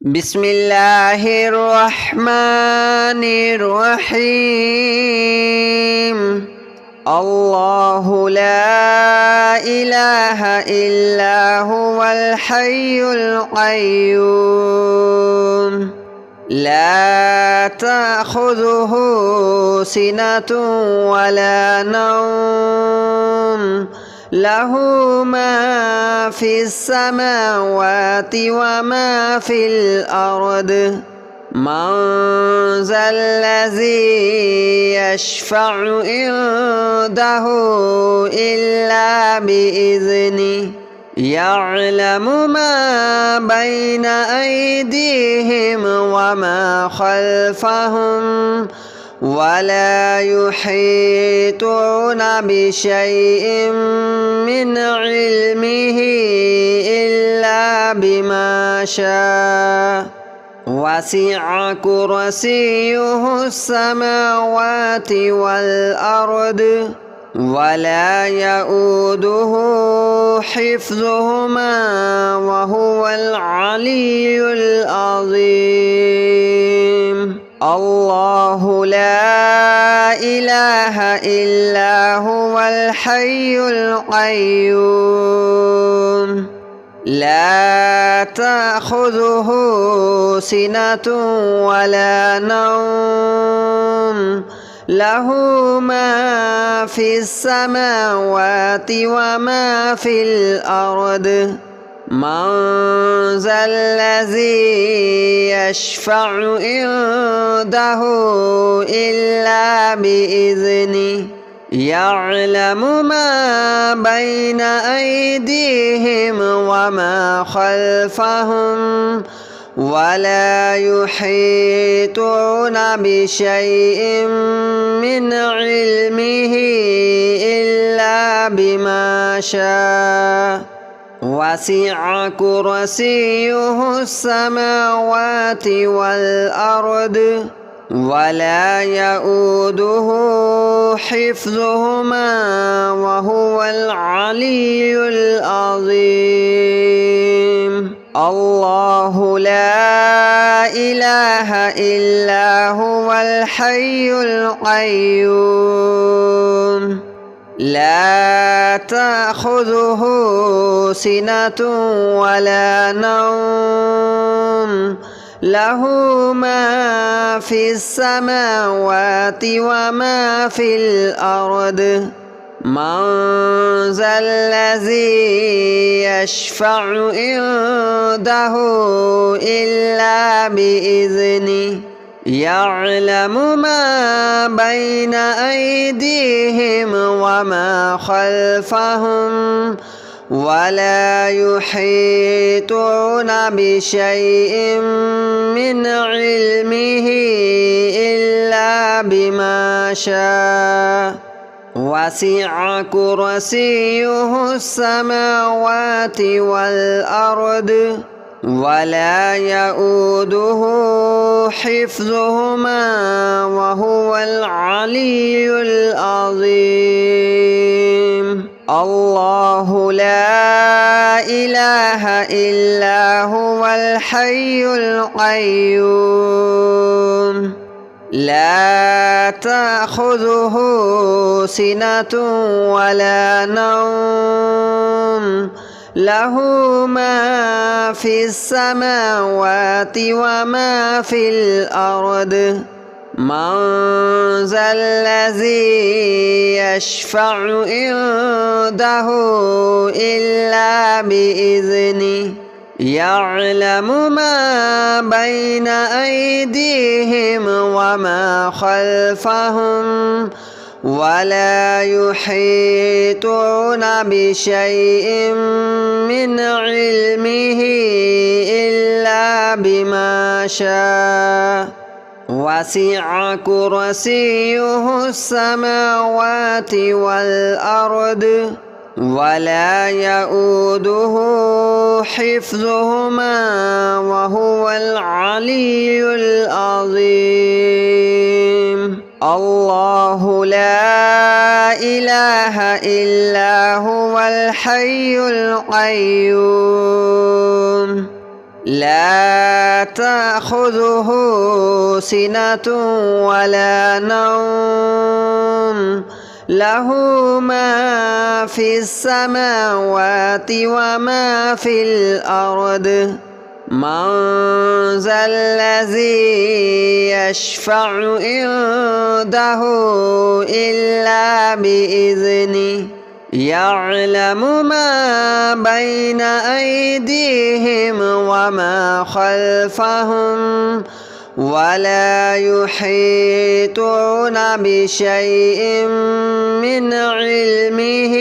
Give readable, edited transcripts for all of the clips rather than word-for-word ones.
بسم الله الرحمن الرحيم. الله لا إله إلا هو الحي القيوم لا تأخذه سنة ولا نوم له ما في السماوات وما في الأرض من ذا الذي يشفع عنده إلا بإذنه يعلم ما بين أيديهم وما خلفهم ولا يحيطون بشيء من علمه إلا بما شاء وسع كرسيه السماوات والأرض ولا يؤوده حفظهما وهو العلي العظيم. الله لا إله إلا هو الحي القيوم لا تأخذه سنة ولا نوم له ما في السماوات وما في الأرض من ذا الذي يشفع عنده إلا بإذنه يعلم ما بين أيديهم وما خلفهم ولا يحيطون بشيء من علمه إلا بما شاء وسع كرسيه السماوات والأرض ولا يؤوده حفظهما وهو العلي العظيم. الله لا إله إلا هو الحي القيوم لا تأخذه سنة ولا نوم له ما في السماوات وما في الأرض من ذا الذي يشفع عنده إلا بإذنه يعلم ما بين أيديهم وما خلفهم ولا يحيطون بشيء من علمه إلا بما شاء وسع كرسيه السماوات والأرض ولا يؤوده حفظهما وهو العلي العظيم. الله لا إله إلا هو الحي القيوم لا تأخذه سنة ولا نوم له ما في السماوات وما في الأرض من ذا الذي يشفع عنده إلا بإذنه يعلم ما بين أيديهم وما خلفهم ولا يحيطون بشيء من علمه إلا بما شاء وسع كرسيه السماوات والأرض ولا يؤوده حفظهما وهو العلي العظيم. الله لا إله إلا هو الحي القيوم لا تأخذه سنة ولا نوم له ما في السماوات وما في الأرض من ذا الذي يشفع عنده إلا بإذنه يعلم ما بين أيديهم وما خلفهم ولا يحيطون بشيء من علمه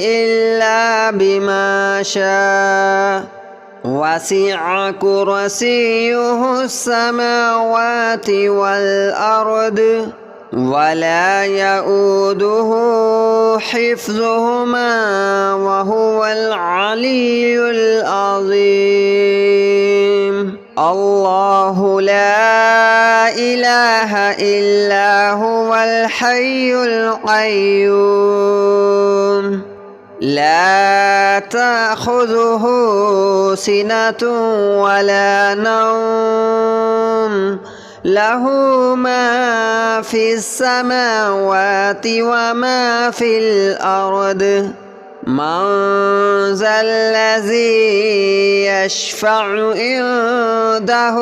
إلا بما شاء وسع كرسيه السماوات والأرض ولا يؤوده حفظهما وهو العلي العظيم الله لا إله إلا هو الحي القيوم لا تأخذه سنة ولا نوم له ما في السماوات وما في الأرض من ذا الذي يشفع عنده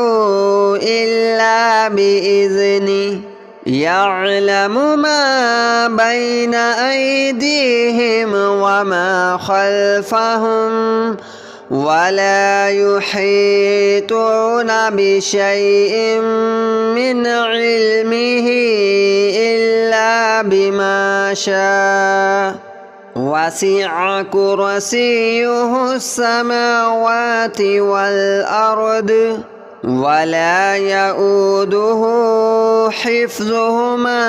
إلا بإذنه يعلم ما بين أيديهم وما خلفهم ولا يحيطون بشيء من علمه إلا بما شاء وسع كرسيه السماوات والأرض ولا يؤوده حفظهما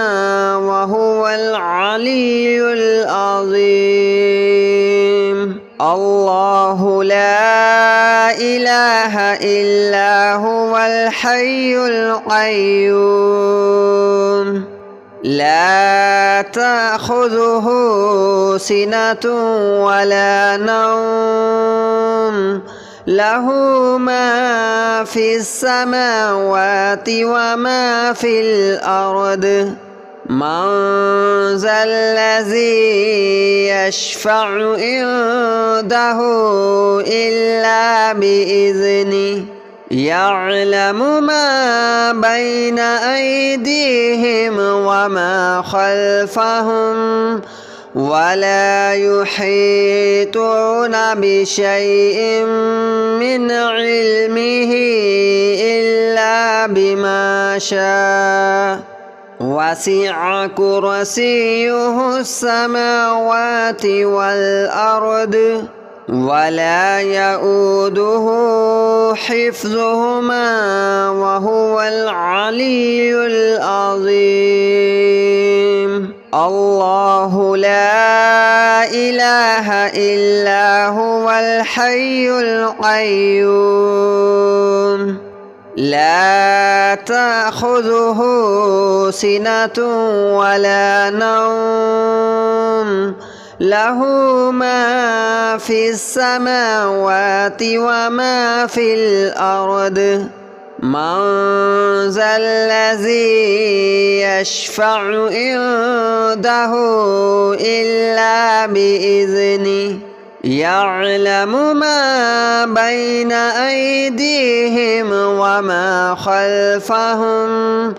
وهو العلي العظيم الله لا إله إلا هو الحي القيوم لا تأخذه سنة ولا نوم له ما في السماوات وما في الأرض من ذا الذي يشفع عنده إلا بإذنه يعلم ما بين أيديهم وما خلفهم ولا يحيطون بشيء من علمه إلا بما شاء وسع كرسيه السماوات والأرض ولا يؤوده حفظهما وهو العلي العظيم الله لا إله إلا هو الحي القيوم لا تأخذه سنة ولا نوم له ما في السماوات وما في الأرض من ذا الذي يشفع عنده إلا بإذنه يعلم ما بين أيديهم وما خلفهم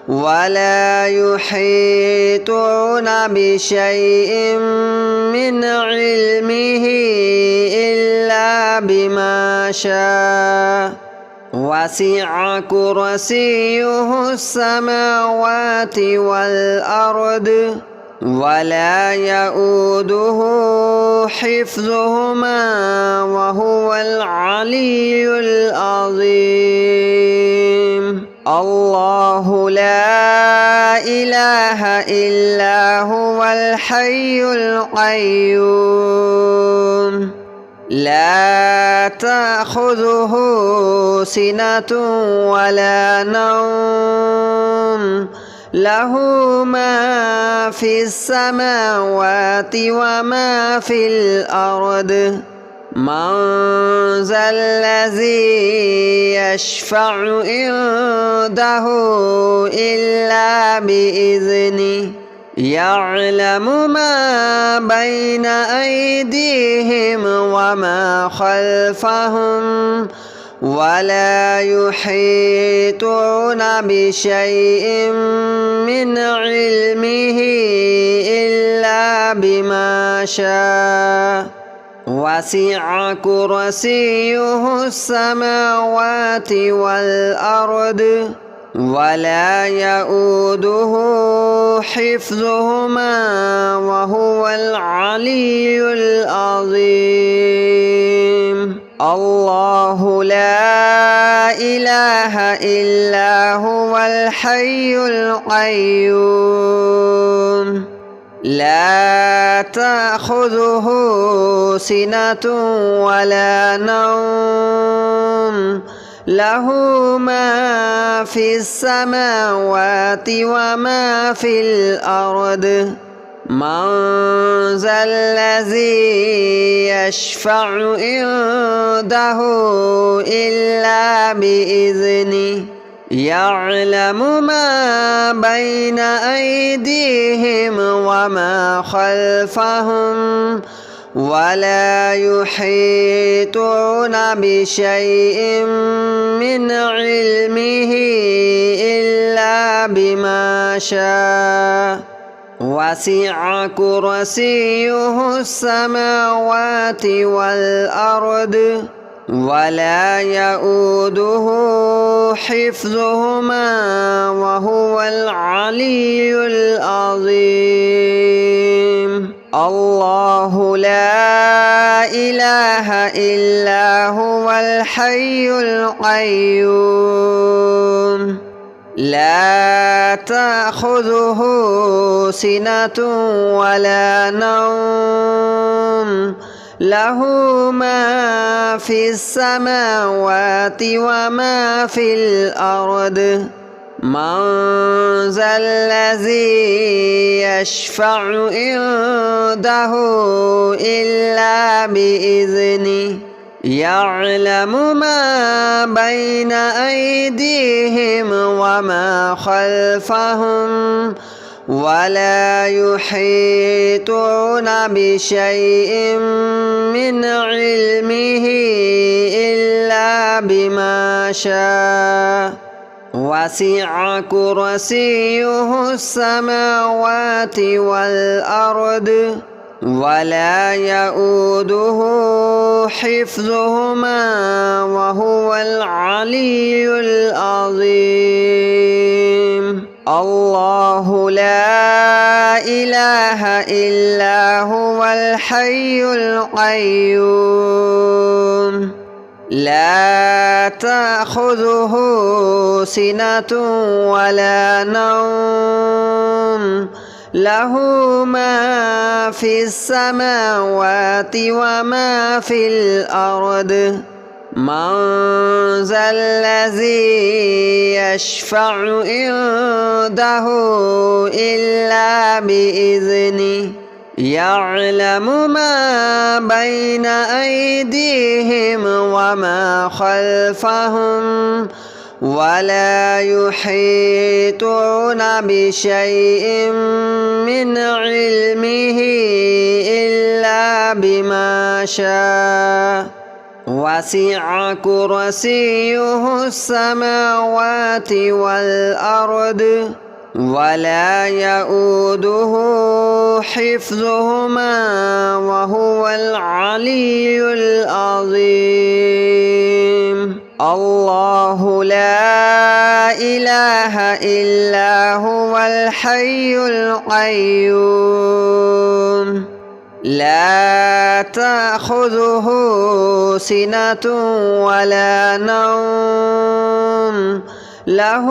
ولا يحيطون بشيء من علمه إلا بما شاء وسع كرسيه السماوات والأرض ولا يؤوده حفظهما وهو العلي العظيم الله لا إله إلا هو الحي القيوم لا تأخذه سنة ولا نوم له ما في السماوات وما في الأرض من ذا الذي يشفع عنده إلا بإذنه يعلم ما بين أيديهم وما خلفهم ولا يحيطون بشيء من علمه إلا بما شاء وسع كرسيه السماوات والأرض ولا يؤوده حفظهما وهو العلي العظيم الله لا إله إلا هو الحي القيوم لا تأخذه سنة ولا نوم له ما في السماوات وما في الأرض من ذا الذي يشفع عنده إلا بإذنه يعلم ما بين أيديهم وما خلفهم ولا يحيطون بشيء من علمه إلا بما شاء وسع كرسيه السماوات والأرض ولا يؤوده حفظهما وهو العلي العظيم الله لا إله إلا هو الحي القيوم لا تأخذه سنة ولا نوم له ما في السماوات وما في الأرض من ذا الذي يشفع عنده إلا بإذنه يعلم ما بين أيديهم وما خلفهم ولا يحيطون بشيء من علمه إلا بما شاء وسع كرسيه السماوات والأرض ولا يؤوده حفظهما وهو العلي العظيم الله لا إله إلا هو الحي القيوم لا تأخذه سنة ولا نوم له ما في السماوات وما في الأرض من ذا الذي يشفع عنده إلا بإذنه يعلم ما بين أيديهم وما خلفهم ولا يحيطون بشيء من علمه إلا بما شاء وسع كرسيه السماوات والأرض ولا يؤوده حفظهما وهو العلي العظيم الله لا إله إلا هو الحي القيوم لا تأخذه سنة ولا نوم له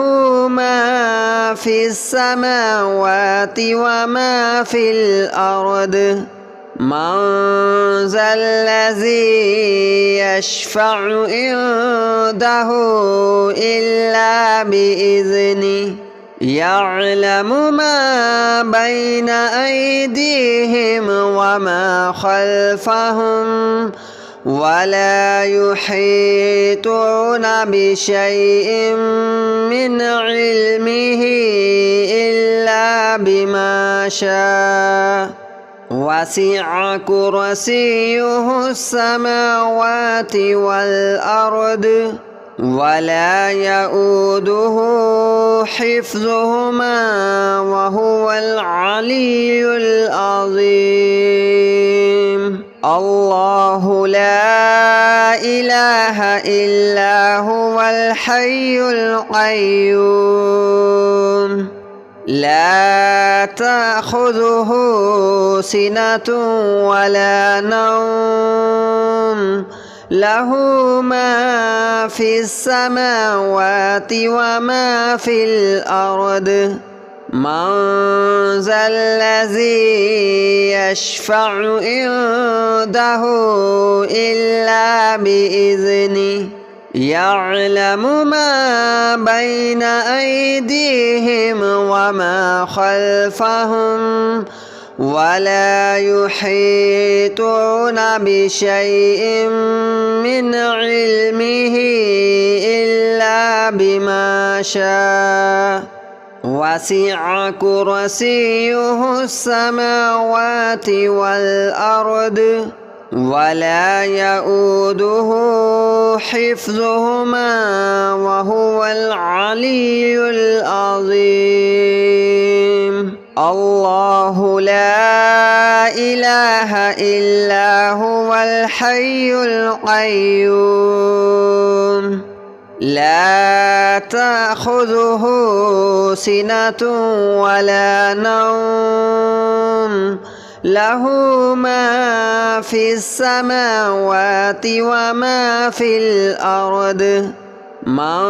ما في السماوات وما في الأرض من ذا الذي يشفع عنده إلا بإذنه يعلم ما بين أيديهم وما خلفهم ولا يحيطون بشيء من علمه إلا بما شاء وسع كرسيه السماوات والأرض ولا يؤوده حفظهما وهو العلي العظيم الله لا إله إلا هو الحي القيوم لا تأخذه سنة ولا نوم له ما في السماوات وما في الأرض من ذا الذي يشفع عنده إلا بإذنه يعلم ما بين أيديهم وما خلفهم ولا يحيطون بشيء من علمه إلا بما شاء وسع كرسيه السماوات والأرض ولا يؤوده حفظهما وهو العلي العظيم الله لا إله إلا هو الحي القيوم لا تأخذه سنة ولا نوم له ما في السماوات وما في الأرض من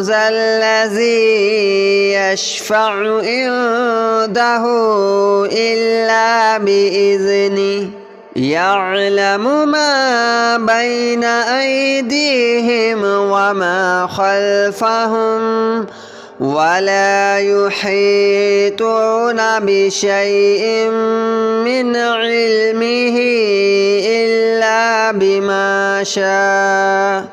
ذا الذي يشفع عنده إلا بإذنه يعلم ما بين أيديهم وما خلفهم ولا يحيطون بشيء من علمه إلا بما شاء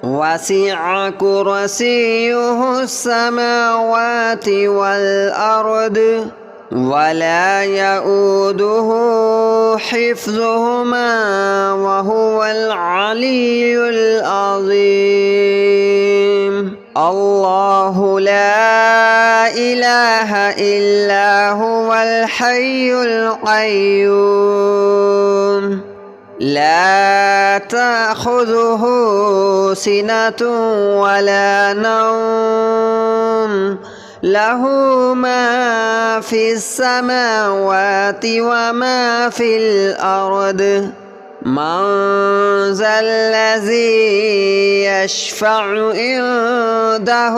وسع كرسيه السماوات والأرض ولا يؤوده حفظهما وهو العلي العظيم الله لا إله إلا هو الحي القيوم لا تأخذه سنة ولا نوم له ما في السماوات وما في الأرض من ذا الذي يشفع عنده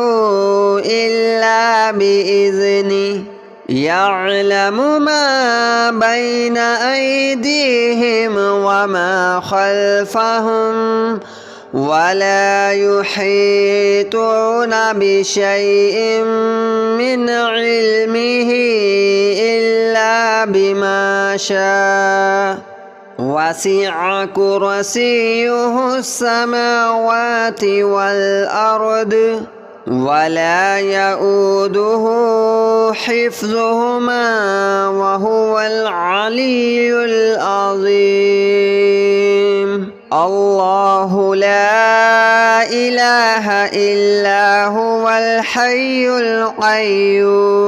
إلا بإذنه يعلم ما بين أيديهم وما خلفهم ولا يحيطون بشيء من علمه إلا بما شاء وسع كرسيه السماوات والأرض ولا يؤوده حفظهما وهو العلي العظيم الله لا إله إلا هو الحي القيوم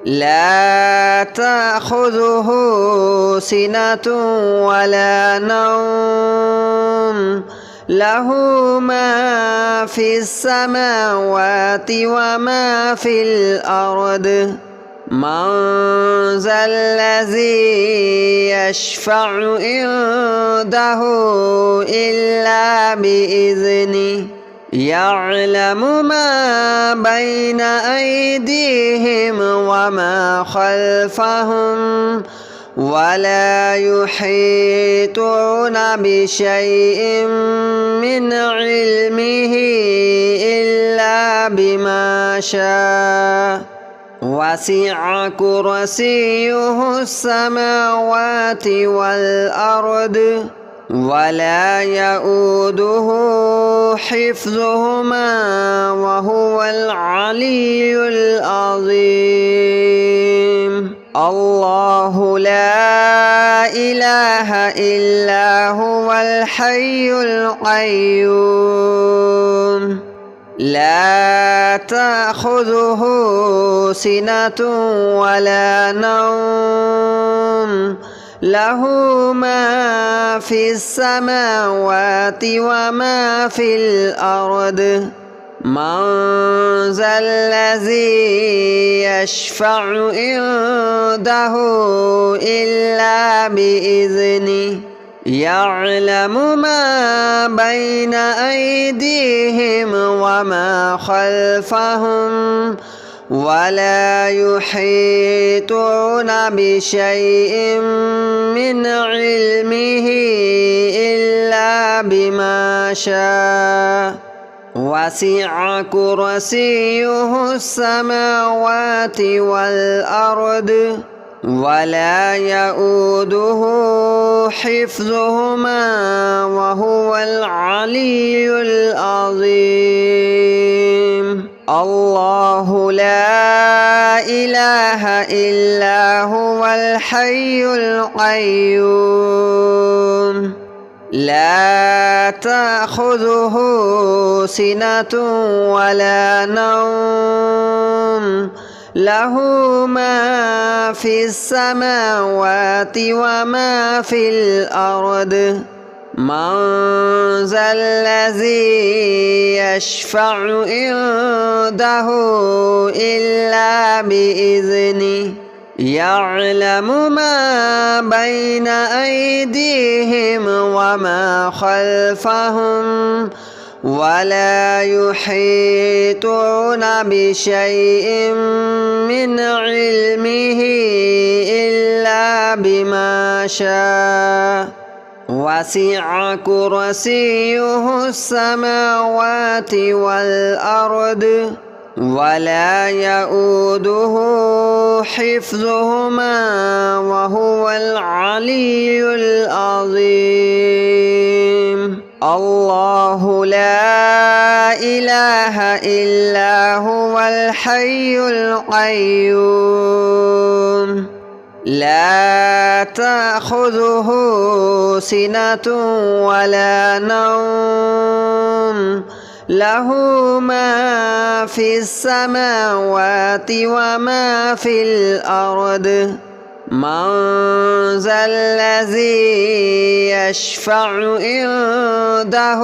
لا تأخذه سنة ولا نوم له ما في السماوات وما في الأرض من ذا الذي يشفع عنده إلا بإذنه يعلم ما بين أيديهم وما خلفهم ولا يحيطون بشيء من علمه إلا بما شاء وسع كرسيه السماوات والأرض ولا يؤوده حفظهما وهو العلي العظيم الله لا إله إلا هو الحي القيوم لا تأخذه سنة ولا نوم له ما في السماوات وما في الأرض من ذا الذي يشفع عنده إلا بإذنه يعلم ما بين أيديهم وما خلفهم ولا يحيطون بشيء من علمه إلا بما شاء وسع كرسيه السماوات والأرض ولا يؤوده حفظهما وهو العلي العظيم الله لا إله إلا هو الحي القيوم لا تأخذه سنة ولا نوم له ما في السماوات وما في الأرض من ذا الذي يشفع عنده إلا بإذنه يعلم ما بين أيديهم وما خلفهم ولا يحيطون بشيء من علمه إلا بما شاء وسع كرسيه السماوات والأرض ولا يؤوده حفظهما وهو العلي العظيم الله لا إله إلا هو الحي القيوم لا تأخذه سنة ولا نوم له ما في السماوات وما في الأرض من ذا الذي يشفع عنده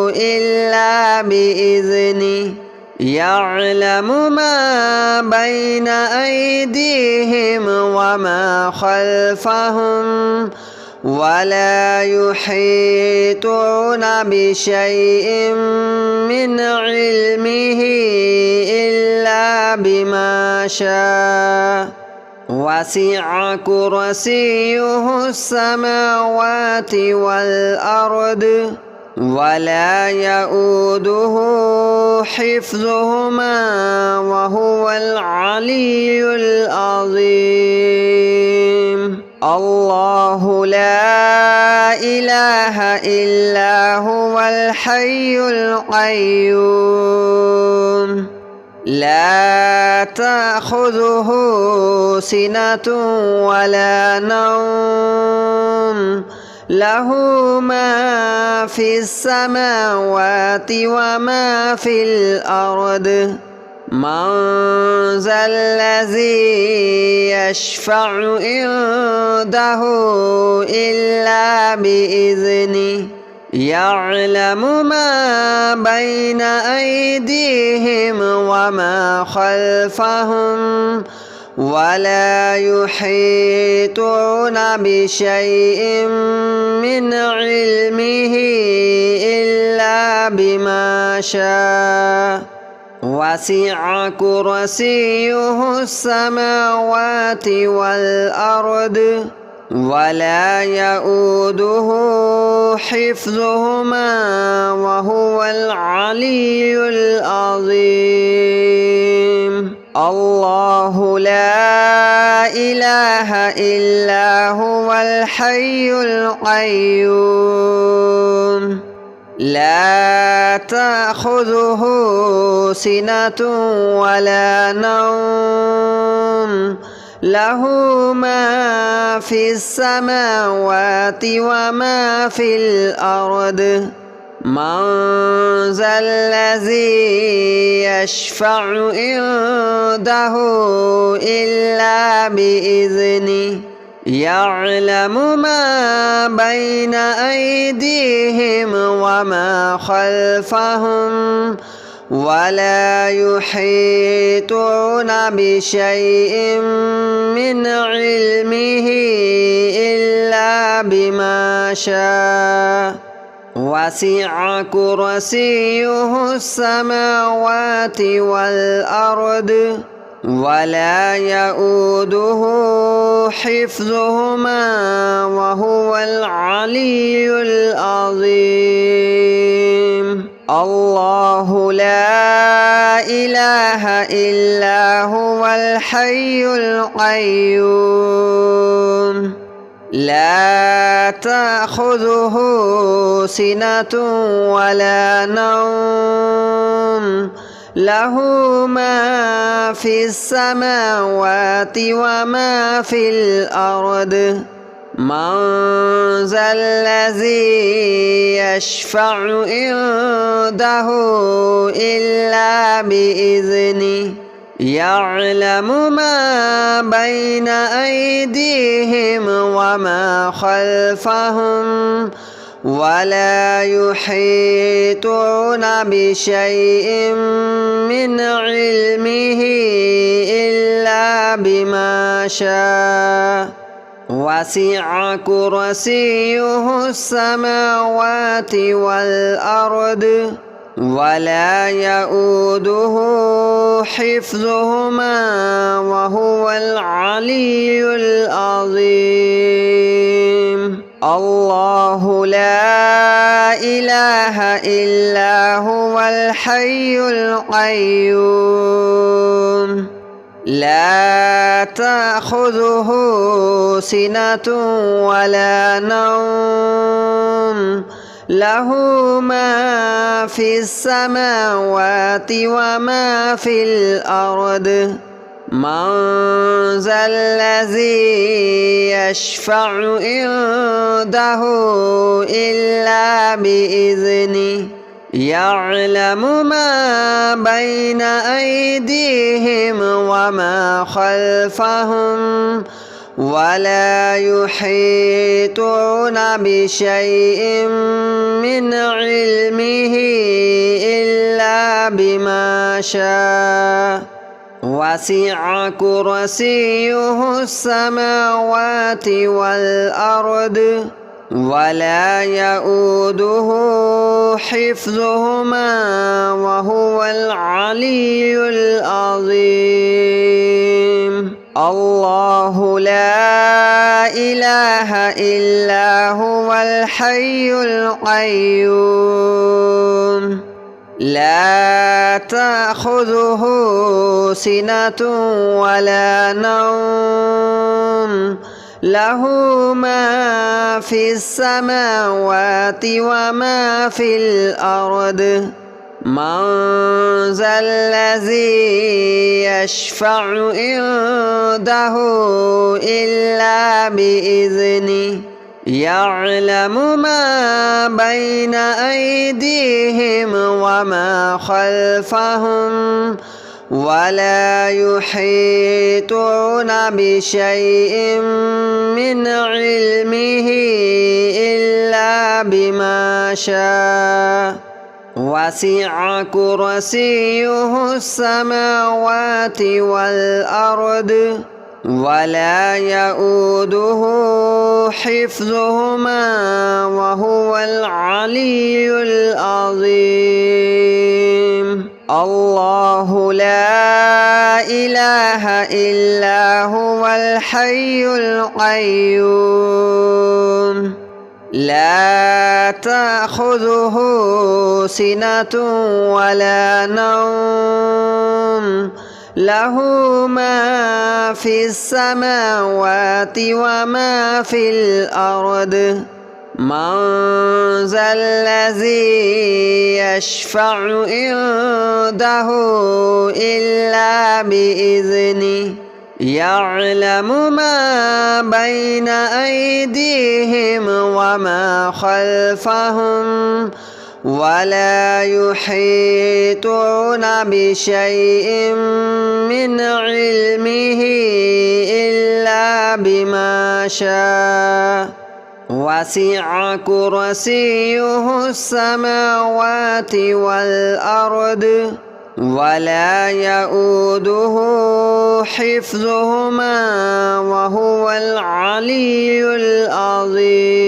إلا بإذنه يعلم ما بين أيديهم وما خلفهم ولا يحيطون بشيء من علمه إلا بما شاء وسع كرسيه السماوات والأرض ولا يؤوده حفظهما وهو العلي العظيم الله لا إله إلا هو الحي القيوم لا تأخذه سنة ولا نوم له ما في السماوات وما في الأرض من ذا الذي يشفع عنده إلا بإذنه يعلم ما بين أيديهم وما خلفهم ولا يحيطون بشيء من علمه إلا بما شاء وسع كرسيه السماوات والأرض ولا يؤوده حفظهما وهو العلي العظيم الله لا إله إلا هو الحي القيوم لا تأخذه سنة ولا نوم له ما في السماوات وما في الأرض من ذا الذي يشفع عنده إلا بإذنه يعلم ما بين أيديهم وما خلفهم ولا يحيطون بشيء من علمه إلا بما شاء وسع كرسيه السماوات والأرض ولا يؤوده حفظهما وهو العلي العظيم الله لا إله إلا هو الحي القيوم لا تأخذه سنة ولا نوم له ما في السماوات وما في الأرض من ذا الذي يشفع عنده إلا بإذنه يعلم ما بين أيديهم وما خلفهم ولا يحيطون بشيء من علمه إلا بما شاء وسع كرسيه السماوات والأرض ولا يؤوده حفظهما وهو العلي العظيم الله لا إله إلا هو الحي القيوم لا تأخذه سنة ولا نوم له ما في السماوات وما في الأرض من ذا الذي يشفع عنده إلا بإذنه يعلم ما بين أيديهم وما خلفهم ولا يحيطون بشيء من علمه إلا بما شاء وسع كرسيه السماوات والأرض ولا يؤوده حفظهما وهو العلي العظيم الله لا إله إلا هو الحي القيوم لا تأخذه سنة ولا نوم له ما في السماوات وما في الأرض من ذا الذي يشفع عنده إلا بإذنه يعلم ما بين أيديهم وما خلفهم ولا يحيطون بشيء من علمه إلا بما شاء وسع كرسيه السماوات والأرض ولا يؤوده حفظهما وهو العلي العظيم الله لا إله إلا هو الحي القيوم لا تأخذه سنة ولا نوم له ما في السماوات وما في الأرض من ذا الذي يشفع عنده إلا بإذنه يعلم ما بين أيديهم وما خلفهم ولا يحيطون بشيء من علمه إلا بما شاء وسع كرسيه السماوات والأرض ولا يؤوده حفظهما وهو العلي العظيم